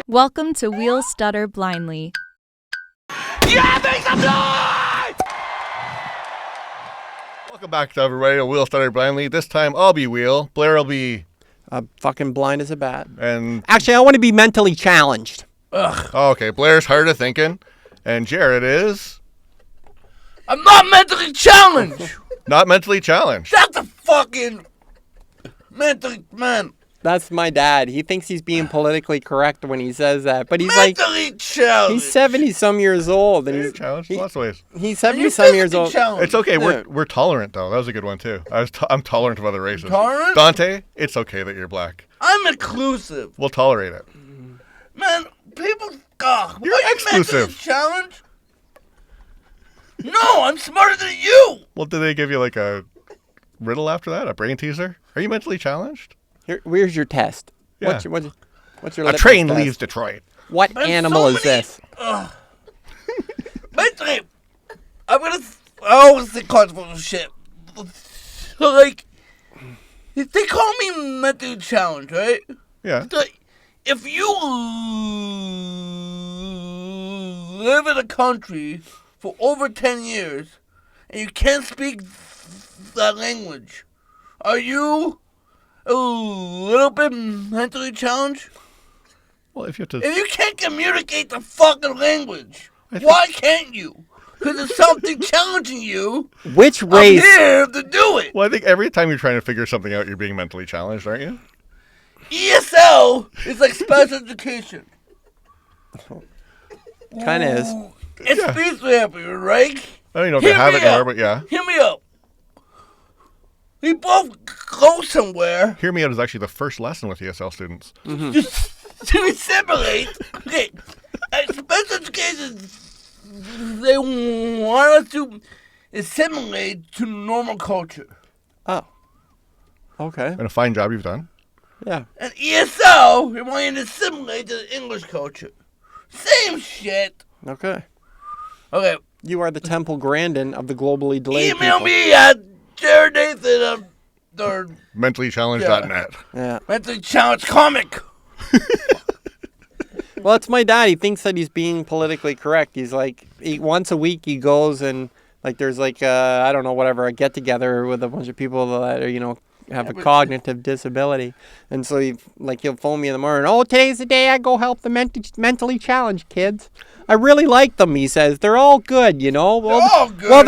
Welcome to Wheel Stutter Blindly. Yeah, make some noise! Welcome back to everybody to Wheel Stutter Blindly. This time I'll be Wheel. Blair will be... fucking blind as a bat. And actually, I want to be mentally challenged. Ugh. Oh, okay, Blair's hard of thinking. And Jared is... I'm not mentally challenged! Not mentally challenged. That's a fucking... Man. That's my dad. He thinks he's being politically correct when he says that, but he's mentally challenged. He's 70-some years old, and he's challenged in lots of ways. He's 70-some years old. It's okay. We're tolerant though. That was a good one too. I'm tolerant of other races. Tolerant? Dante, it's okay that you're black. I'm inclusive. We'll tolerate it. Man, people. You're exclusive. Challenged? No, I'm smarter than you. Well, did they give you like a riddle after that? A brain teaser? Are you mentally challenged? Where's your test? Yeah. What's your A train test? leaves Detroit. What animal is this? Mentally, I'm gonna. I always think controversial shit. So, like, they call me mentally challenged, right? Yeah. Like, if you live in a country for over 10 years and you can't speak that language, are you a little bit mentally challenged? Well, if you have to... If you can't communicate the fucking language, why can't you? Because there's something challenging you. Which race? I'm here to do it. Well, I think every time you're trying to figure something out, you're being mentally challenged, aren't you? ESL is like special education. Kind of is. It's speech therapy, right? I don't know if they have it anymore, but yeah. Hear me out. We both go somewhere. Hear Me Out is actually the first lesson with ESL students. Mm-hmm. To assimilate. Okay. Special education, they want us to assimilate to normal culture. Oh. Okay. And a fine job you've done. Yeah. And ESL, they want you to assimilate to the English culture. Same shit. Okay. Okay. You are the Temple Grandin of the globally delayed Email people. me at Jared Nathan or Mentallychallenged.net. Yeah. Mentally Challenged Comic. Well, it's my dad. He thinks that he's being politically correct. He's like, once a week he goes and like there's like I don't know, whatever, a get together with a bunch of people that are, have a cognitive disability. And so he'll phone me in the morning. Oh, today's the day I go help the mentally challenged kids. I really like them, he says. They're all good, Well, they're all good. Well,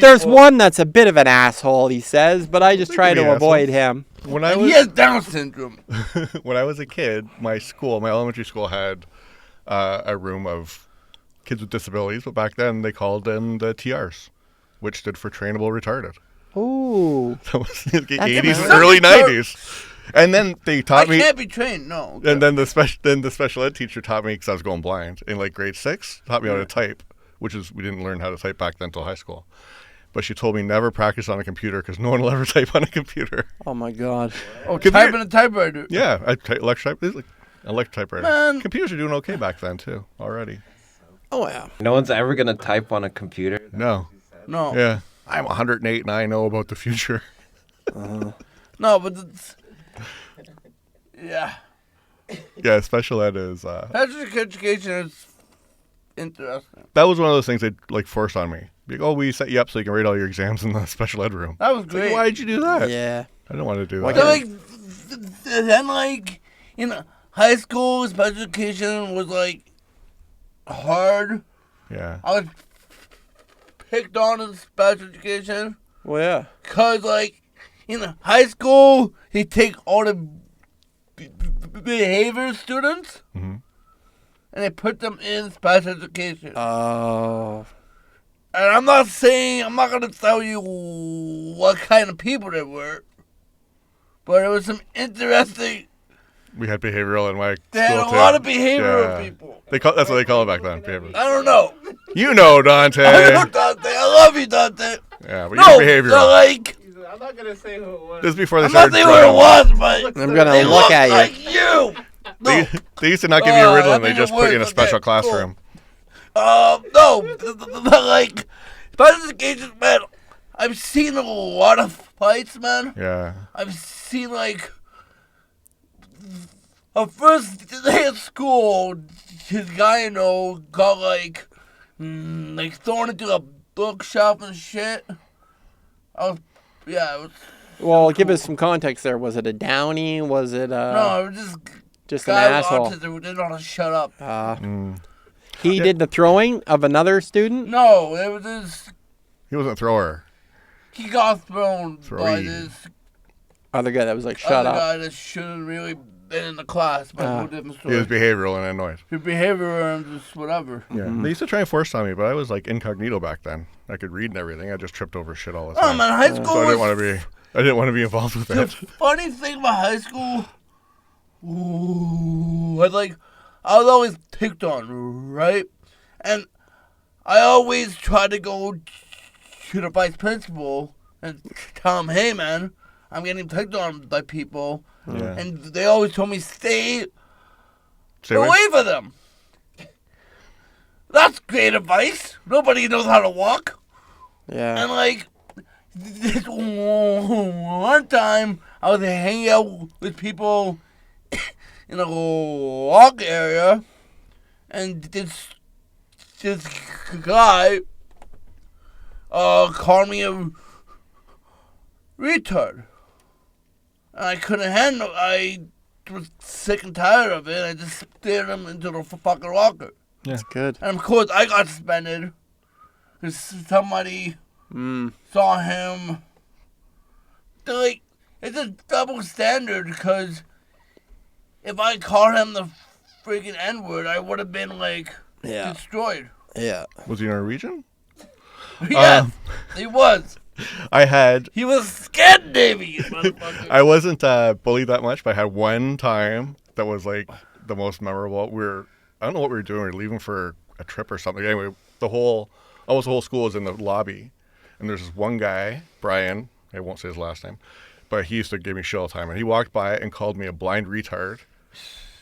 there's one that's a bit of an asshole, he says, but I just try to avoid him. He has Down syndrome. When I was a kid, my elementary school had a room of kids with disabilities, but back then they called them the TRs, which stood for trainable retarded. Ooh. That was in the 80s and early 90s. And then they taught me. I can't be trained, no. And then the special ed teacher taught me, because I was going blind, in like grade 6, taught me how to type, we didn't learn how to type back then until high school. But she told me never practice on a computer because no one will ever type on a computer. Oh, my God. Oh, type in a typewriter. Yeah, electric typewriter. Man. Computers are doing okay back then, too, already. Oh, yeah. No one's ever going to type on a computer? No. Yeah. I'm 108 and I know about the future. No, but yeah. Yeah, special ed is... Special education is interesting. That was one of those things they forced on me. Like, we set you up so you can rate all your exams in the special ed room. That was great. Like, why did you do that? Yeah. I didn't want to do that. So, then, in high school, special education was, hard. Yeah. I was picked on in special education. Well, yeah. Because, in high school, he take all the behavior students, and they put them in special education. Oh. And I'm not going to tell you what kind of people they were, but it was some interesting... We had behavioral in my They had school, a too. lot of behavioral people. That's what they call it back then, behavioral. I don't know. You know, Dante. I know, Dante. I love you, Dante. Yeah, but No, you're behavioral. I'm not going to say who it was. This is before they I'm not started saying who it was, but I'm going to they look at like you. you. No. They used to not give you a riddle and they that'd be just the put you in a worst. special Okay, classroom. No. Special education, man, I've seen a lot of fights, man. Yeah. I've seen, our first day at school, his guy got like thrown into a bookshelf and shit. It was. Well, give us some context there. Was it a downy? Was it No, it was just an guy with asshole? autism who didn't know how to shut up. He did the throwing of another student? No, it was this. He wasn't a thrower. He got thrown by Throwing. this Other guy that was like, shut other up. guy that shouldn't really been in the class, but no different He story. was behavioral and annoyed. His behavior and just whatever. Yeah. They used to try and force on me, but I was like incognito back then. I could read and everything. I just tripped over shit all the Oh time. man, high school So I didn't was want to be. I didn't want to be involved with the it. funny thing about high school. I was always picked on, right? And I always tried to go to the vice principal and tell him, "Hey man, I'm getting picked on by people," Yeah. and they always told me, "Stay Say what? away from them." That's great advice. Nobody knows how to walk. Yeah. And this one time, I was hanging out with people in a walk area, and this guy called me a retard. And I couldn't handle it. I was sick and tired of it. I just stared him into the fucking walker. That's good. And of course, I got suspended because somebody saw him. It's a double standard because if I called him the freaking N-word, I would have been destroyed. Yeah. Was he Norwegian? Yeah, he was. I had. He was Scandinavian, motherfucker. I wasn't bullied that much, but I had one time that was like the most memorable. I don't know what we were doing. We were leaving for a trip or something. Anyway, almost the whole school was in the lobby, and there's this one guy, Brian. I won't say his last name, but he used to give me shit all the time. And he walked by and called me a blind retard.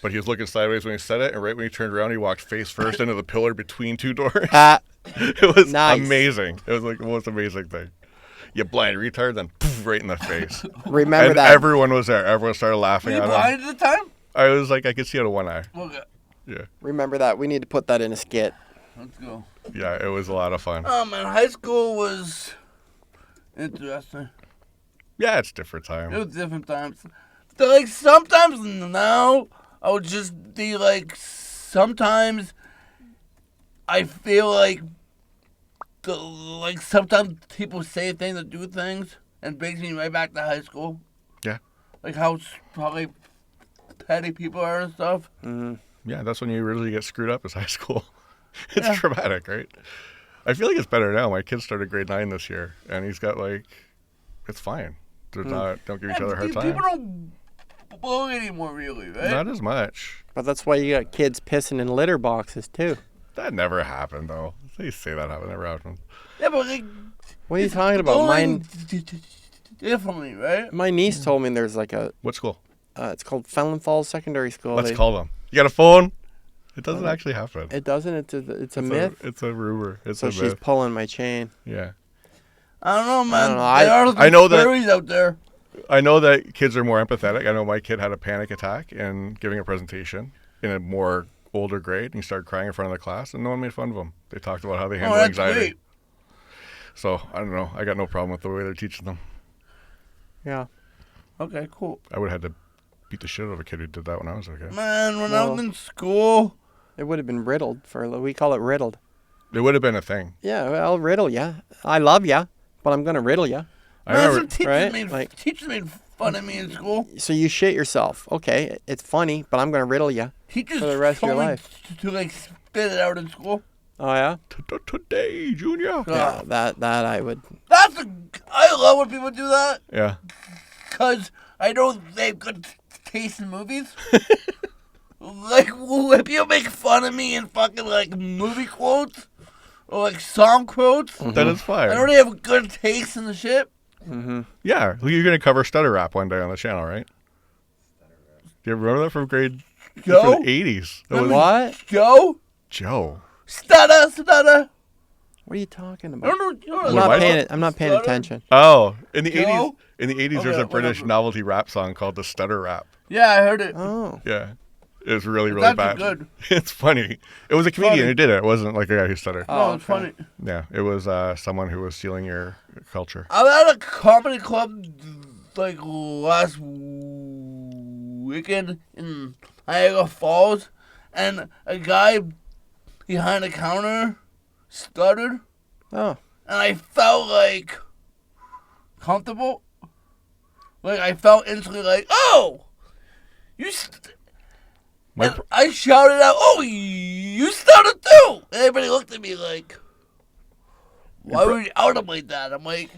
But he was looking sideways when he said it, and right when he turned around, he walked face first into the pillar between two doors. It was Nice. amazing. It was like the most amazing thing. You blind retard, then poof, right in the face. Remember And that. everyone was there. Everyone started laughing Were you at him. blind at the time? I was like, I could see out of one eye. Okay, Yeah. Remember that. We need to put that in a skit. let's go. Yeah, it was a lot of fun. Oh man, high school was interesting. Yeah, it's different It time. was different times. Sometimes now, I would just be sometimes I feel sometimes people say things or do things and brings me right back to high school. Yeah. Like how probably petty people are and stuff. Yeah, that's when you really get screwed up is high school. It's Yeah. traumatic, right? I feel like it's better now. My kid started grade 9 this year, and he's got it's fine. They're don't give each other a hard time. People don't bully anymore, really, right? Not as much. But that's why you got kids pissing in litter boxes, too. That never happened, though. They say that happened. Never happened. Yeah, but What are you talking about? bullying differently, right? My niece told me there's What school? it's called Fenland Falls Secondary School. Let's call them. You got a phone? It doesn't actually happen. It doesn't. It's a myth. It's a rumor. It's So a she's myth. pulling my chain. Yeah. I don't know, man. I don't know, There are some I know that- furries out there. I know that kids are more empathetic. I know my kid had a panic attack in giving a presentation in a more older grade, and he started crying in front of the class, and no one made fun of him. They talked about how they handle Oh, that's anxiety. great. So, I don't know. I got no problem with the way they're teaching them. Yeah. Okay, cool. I would have had to beat the shit out of a kid who did that when I was a kid. Man, when I was Well- in school, It would have been riddled we call it riddled. It would have been a thing. Yeah, well, I'll riddle ya. I love ya, but I'm gonna riddle ya. I man, remember. some teachers, right? made fun of me in school. So you shit yourself. Okay, it's funny, but I'm gonna riddle ya. Teachers For the rest of your told me life. to spit it out in school. Oh yeah. Today, Junior. Yeah, that I would. I love when people do that Yeah. because I know they have good taste in movies. When people make fun of me in fucking movie quotes or song quotes, That is fine. I know they have good taste in the shit. Yeah. You're going to cover stutter rap one day on the channel, right? Do you remember that from grade Joe? from the 80s? That was What? Joe? Joe. Stutter. What are you talking I about? don't know. What am I- I'm not paying Stutter? attention. Oh, in the Joe? 80s. In the 80s, there's Okay, a British whatever. novelty rap song called the Stutter Rap. Yeah, I heard it. Oh. Yeah. It was really, really That's bad. good. It's funny. It was a comedian Funny. who did it. It wasn't like a guy who stuttered. No, it's funny. Yeah, it was someone who was stealing your culture. I was at a comedy club like last weekend in Niagara Falls, and a guy behind the counter stuttered, Oh. and I felt like comfortable. Like I felt instantly like, oh, you. And I shouted out, "Oh, you stuttered too!" And everybody looked at me like, "Why were you out of like that?" I'm like,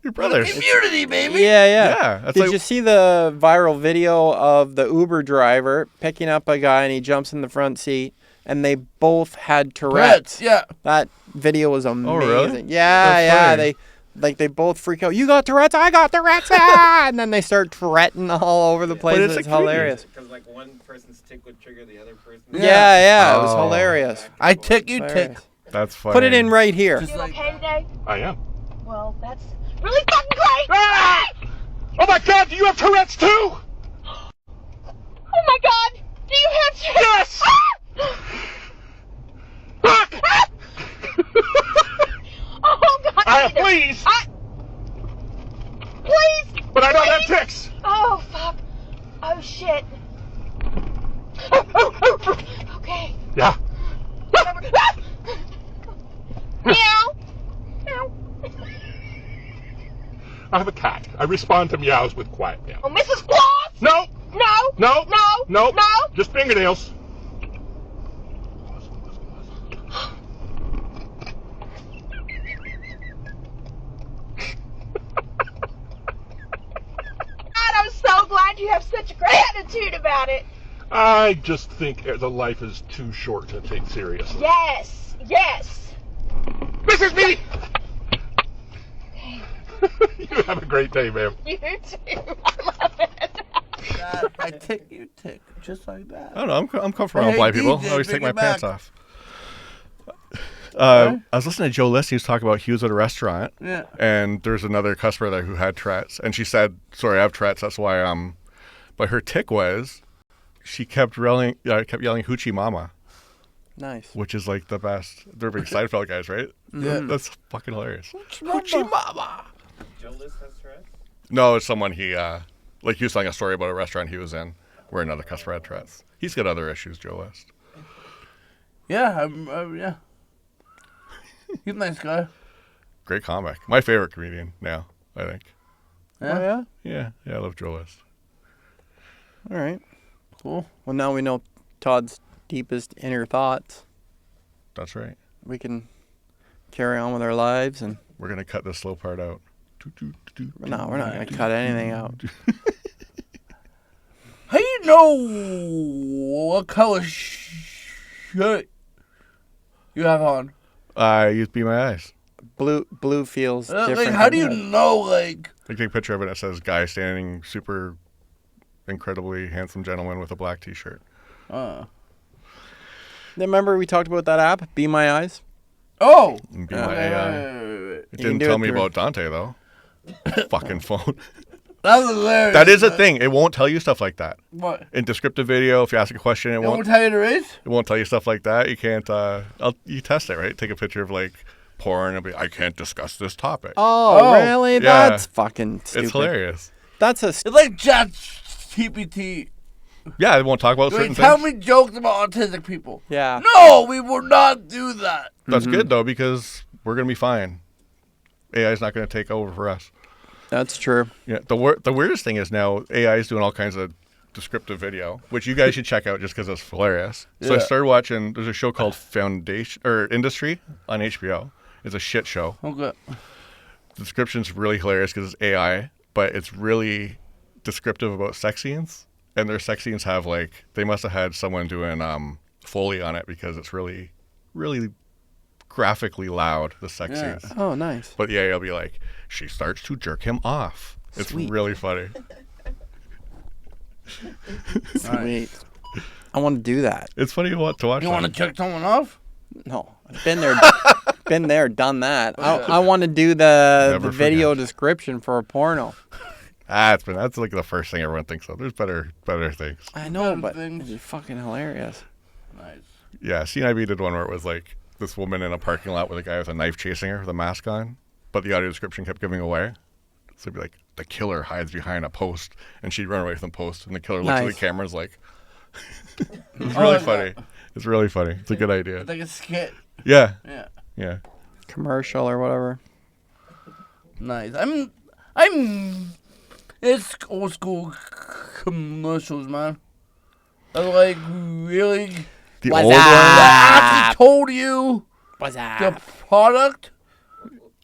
Your brother. "Community, baby." Yeah, yeah. Yeah, that's Did like- you see the viral video of the Uber driver picking up a guy and he jumps in the front seat and they both had Tourette's? Yeah. That video was amazing. really? Yeah, That's yeah. funny. They both freak out. You got Tourette's, I got Tourette's, ah! And then they start Touretting all over the place. it's It's like creepy. hilarious. Because like one person's tick would trigger the other person. Yeah, it was Oh. hilarious. I tick, you tick. Hilarious. That's funny. Put it in right here. Just You like okay today? I am. Well, that's really fucking great! Ah! Oh my God, do you have Tourette's too? Oh my god! Do you have Yes! Fuck! Oh god! I have fleas, Please! but I don't have ticks. Oh fuck! Oh shit! Okay. Yeah. Meow! Meow! I have a cat. I respond to meows with quiet meow. Oh, Mrs. Claus! No, No! no, No! no, No! just fingernails. God, I'm so glad you have such a great attitude about it. I just think the life is too short to take seriously. Yes! Yes! This is me! You have a great day, ma'am. You too. I love it. that. I tick, you tick. Just like that. I don't know. I'm comfortable around Hey, black people. DJ, I always take bring my it pants back. off. I was listening to Joe List. He was talking about he was at a restaurant, Yeah. and there's another customer there who had Tourette's, and she said, "Sorry, I have Tourette's. That's why But her tick was, she kept yelling "Hoochie Mama," Nice. which is like the best. They're big Seinfeld guys, right? Yeah. That's fucking hilarious. Hoochie Mama. Joe List has Tourette's? No, it's someone he like he was telling a story about a restaurant he was in where another customer had Tourette's. He's got other issues, Joe West. Yeah, yeah. He's a nice guy. Great comic. My favorite comedian now, I think. Yeah. Oh, yeah? Yeah, I love Joe West. All right. Cool. Well, now we know Todd's deepest inner thoughts. That's right. We can carry on with our lives, and We're gonna cut this slow part out. no, we're not going to cut anything out. How you know what color shirt you have on? I use Be My Eyes. Blue feels different. Like, how do than you red. know, like... I take a picture of it. It says guy standing super incredibly handsome gentleman with a black T-shirt. Remember we talked about that app, Be My Eyes? Oh! And Be My AI. It can didn't do tell it me through- about Dante though. Fucking phone. That was hilarious. That is a thing. It won't tell you stuff like that. What? In descriptive video, if you ask a question, It won't tell you the race? It won't tell you stuff like that. You can't. You test it, right? Take a picture of like porn and be, I can't discuss this topic. Oh, Oh. really? Yeah. That's fucking stupid. It's hilarious. That's a It's like ChatGPT. Yeah, it won't talk about They certain tell things. me jokes about autistic people. yeah. No, we will not do that. That's good though because we're gonna be fine. AI is not gonna take over for us. That's true. Yeah. The weirdest thing is now AI is doing all kinds of descriptive video, which you guys should check out just because it's hilarious. So I Yeah. started watching. There's a show called Foundation or Industry on HBO. It's a shit show. Okay. The description's really hilarious because it's AI, but it's really descriptive about sex scenes. And their sex scenes have like they must have had someone doing Foley on it because it's really, really graphically loud, the sex Yeah. scenes. Oh, nice. But the AI will be like, she starts to jerk him off. It's Sweet. really funny. Sweet. I want to do that. It's funny to watch. You want to that. check someone off? No, I've been there, done that. I want to do the Never video forget. description for a porno. That's like the first thing everyone thinks of. There's better things. I know, Better but things. it's fucking hilarious. Nice. Yeah, CNIB did one where it was like this woman in a parking lot with a guy with a knife chasing her with a mask on, but the audio description kept giving away. So it'd be like, the killer hides behind a post, and she'd run away from the post, and the killer looks at the Nice. camera and is like, it's really funny. It's really funny. It's a good idea. It's like a skit. Yeah. Yeah. Yeah. Commercial or whatever. Nice. It's old school commercials, man. I like really. The What's old up? one? I actually told you What's the product.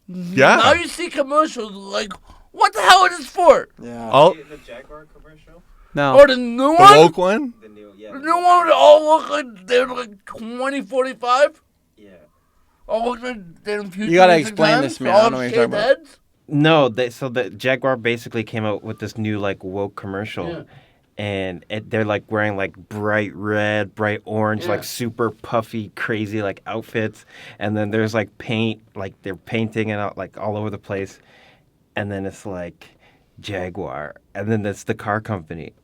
Yeah. Now you see commercials like, what the hell is this for? Yeah. All, The Jaguar commercial? No. Or the new the one? woke one? The new, The new one would all look like they're like 2045. Yeah. All look like they're in future. You gotta explain this to me. I don't know what you're talking about. Heads. No, so the Jaguar basically came out with this new like woke commercial, Yeah. and they're like wearing like bright red, bright orange, Yeah. like super puffy, crazy like outfits, and then there's like paint, like they're painting it out like all over the place, and then it's like Jaguar, and then it's the car company.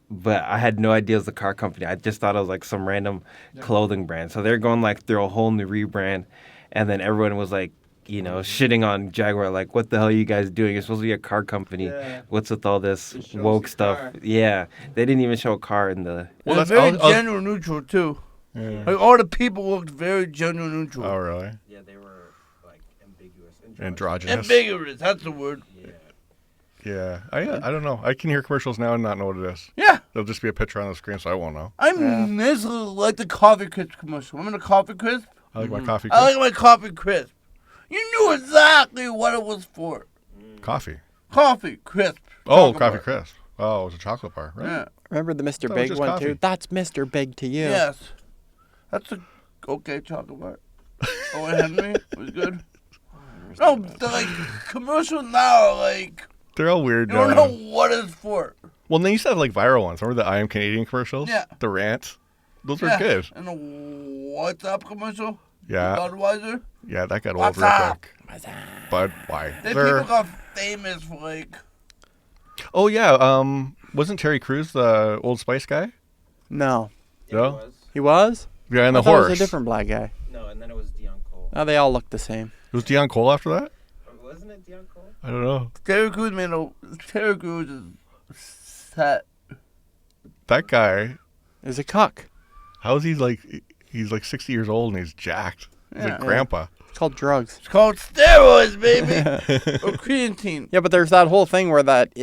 But I had no idea it was the car company. I just thought it was like some random clothing brand. So they're going like through a whole new rebrand, and then everyone was like, you know, shitting on Jaguar, like, what the hell are you guys doing? You're supposed to be a car company. Yeah. What's with all this It shows woke the stuff? car. Yeah, they didn't even show a car in the. Well, It's that's very I'll- gender neutral too. Yeah. Like all the people looked very gender neutral. Oh, really? Yeah, they were like ambiguous. Androgynous. Ambiguous, that's the word. Yeah. Yeah. I don't know. I can hear commercials now and not know what it is. Yeah. There'll just be a picture on the screen, so I won't know. I Yeah. miss like the coffee crisp commercial. Remember the coffee crisp? I like my coffee. I like my coffee crisp. You knew exactly what it was for. Coffee. Coffee crisp. Oh, chocolate coffee bar. crisp. Oh, it was a chocolate bar, right? Yeah. Remember the Mr. That was Big just one coffee. too? That's Mr. Big to you. Yes. That's a okay chocolate bar. Oh, Henry was good. No, the like commercial now, like They're all weird. you don't know what it's for. Well, then you used to have like viral ones. Remember the I Am Canadian commercials? Yeah. The rants. Those were Yeah. good. And the What's Up commercial. Yeah. Budweiser. Yeah, that got old What's real up? quick. Budweiser. Then people got famous for like. Oh yeah. Wasn't Terry Crews the Old Spice guy? No. Yeah, No? it was. He was? Yeah, and the I thought horse. it was a different black guy. No, and then it was Dion Cole. Oh, they all look the same. Was Dion Cole after that? Wasn't it Dion Cole? I don't know. Terry Crews made a. Terry Crews is set. That guy. It was a cuck. How is he like? He's like 60 years old and he's jacked. He's Yeah. like grandpa. It's called drugs. It's called steroids, baby. Or creatine. Yeah, but there's that whole thing where that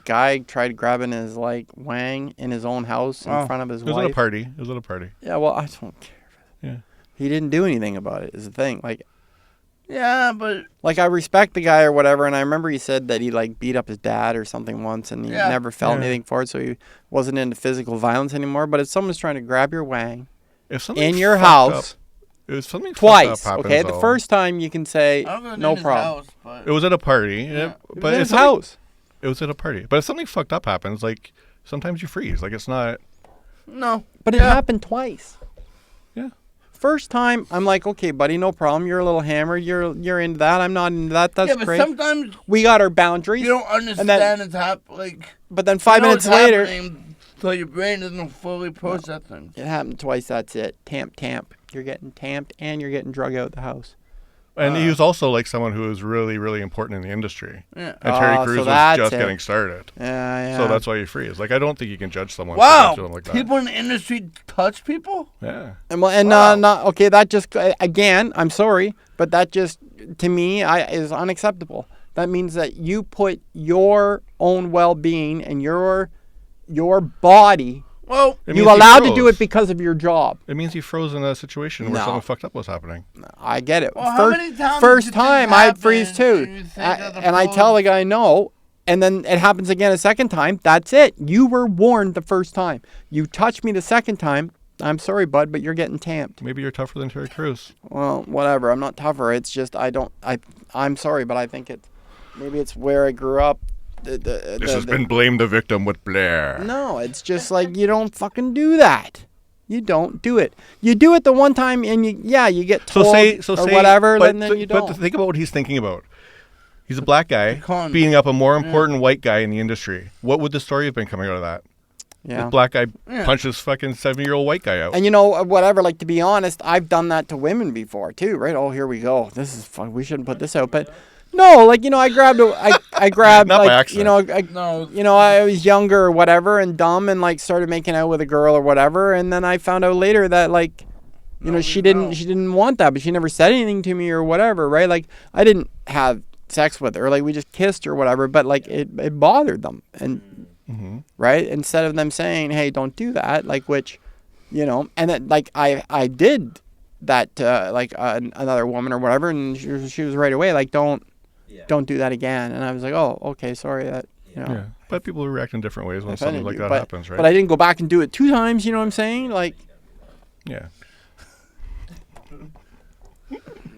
guy tried grabbing his like wang in his own house in Oh. front of his It was wife. at a party. It was at a party. Yeah, well, I don't care. Yeah. He didn't do anything about it. Is the thing. Yeah, but Like I respect the guy or whatever, and I remember he said that he like beat up his dad or something once, and he Yeah. never felt Yeah. anything for it, so he wasn't into physical violence anymore. But if someone's trying to grab your wang If something in your fucked house up, if something twice, fucked up happens, okay, the though, first time you can say I'm gonna no name his problem. house, but It was at a party. Yeah. Yeah. It was But in if his something- house. It was at a party. But if something fucked up happens, like sometimes you freeze. Like it's not. no. But it Yeah. happened twice. Yeah. First time, I'm like, okay, buddy, no problem. You're a little hammered. You're into that. I'm not into that. That's Yeah, but great. sometimes We got our boundaries. you don't understand it's like. But then 5 you know minutes it's later, happening, so your brain doesn't fully process things. it happened twice. That's it. Tamp. You're getting tamped and you're getting drug out of the house. And he was also like someone who was really, really important in the industry. Yeah. And Terry Oh, Crews so was that's just it. getting started. Yeah. So that's why you freeze. Like I don't think you can judge someone Wow. for doing like that. People in the industry touch people? Yeah. And not okay. That just again, I'm sorry, but that just to me is unacceptable. That means that you put your own well-being and your body. Well, It You means he allowed to do froze. it because of your job. It means you froze in a situation where No. something fucked up was happening. I get it. Well, how many times did first you time think I'd freeze happened too, and you think of the and I tell the guy no, and then it happens again a second time. That's it. You were warned the first time. You touched me the second time. I'm sorry, bud, but you're getting tamped. Maybe you're tougher than Terry Crews. Well, whatever. I'm not tougher. It's just I'm sorry, but I think maybe it's where I grew up. This has been blamed the victim with Blair. No, it's just like you don't fucking do that. You don't do it. You do it the one time, and you get told or whatever, but, and then you don't. But think about what he's thinking about. He's a black guy Con. beating up a more important white guy in the industry. What would the story have been coming out of that? Yeah. The black guy punched this fucking 70-year-old white guy out. And you know, whatever, like, to be honest, I've done that to women before too, right? Oh, here we go. This is fun. We shouldn't put this out. But no, like, you know, I grabbed Not by like, accident. you know, No. you know, I was younger or whatever and dumb and like started making out with a girl or whatever. And then I found out later that like, you know, she didn't want that, but she never said anything to me or whatever, right? Like, I didn't have sex with her. Like, we just kissed or whatever, but like it bothered them. And right, instead of them saying, hey, don't do that, like, which, you know, and then like I did that to like another woman or whatever, and she was right away like, don't do that again. And I was like, oh, okay, sorry, that, you know. Yeah. But people react in different ways when something like that but, happens, right? But I didn't go back and do it 2 times, you know what I'm saying? Like, yeah.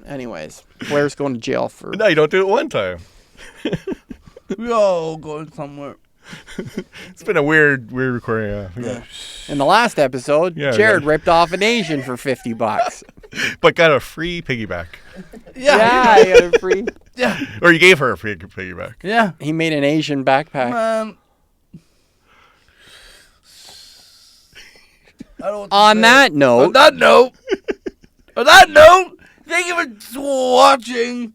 anyways, Blair's going to jail for... No, you don't do it one time. We all going somewhere. It's been a weird recording. Yeah. In the last episode, Yeah, Jared yeah. ripped off an Asian for $50. But got a free piggyback. Yeah. I got a free... Yeah. Or you gave her a free piggyback. Yeah. He made an Asian backpack. Man. I don't know what to On say. that note... On that note, thank you for watching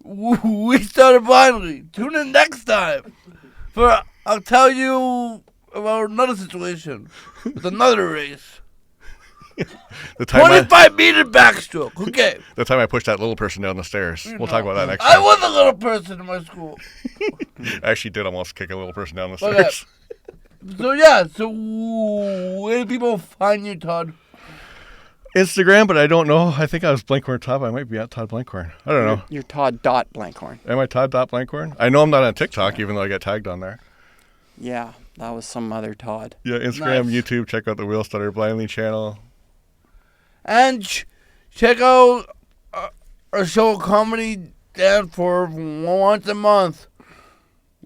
Wheel Stutter Blindly. Tune in next time for I'll tell you about another situation with another race. The time 25-meter backstroke. Okay. the time I pushed that little person down the stairs. We'll talk about that next I time. was a little person in my school. I actually did almost kick a little person down the Okay. stairs. So yeah, so where do people find you, Todd? Instagram, but I don't know. I think I was Blenkhorn Todd. I might be at Todd Blenkhorn. I don't know. You're Todd Blenkhorn. Am I Todd Blenkhorn? I know I'm not on TikTok, even though I get tagged on there. Yeah, that was some other Todd. Yeah, Instagram, Nice. YouTube. Check out the Wheel Stutter Blindly channel. And check out our show Comedy Dan for once a month.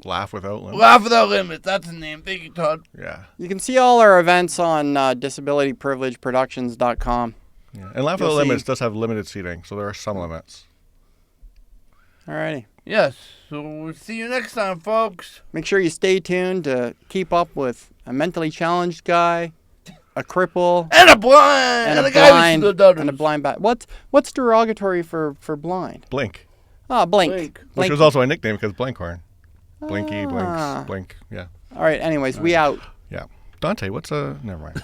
Laugh Without Limits. Laugh Without Limits. That's the name. Thank you, Todd. Yeah. You can see all our events on disabilityprivilegeproductions.com. Yeah. And Laugh You'll Without see. Limits does have limited seating, so there are some limits. Alrighty. Yes. So we'll see you next time, folks. Make sure you stay tuned to keep up with a mentally challenged guy, a cripple, And a blind. and a guy blind, with the and a blind bat. What's derogatory for blind? Blink. Ah, blink. Blink. Which was also a nickname because Blenkhorn. Blinky, Ah. blinks, blink. Yeah. All right. Anyways, we out. Yeah. Dante, what's a... Never mind.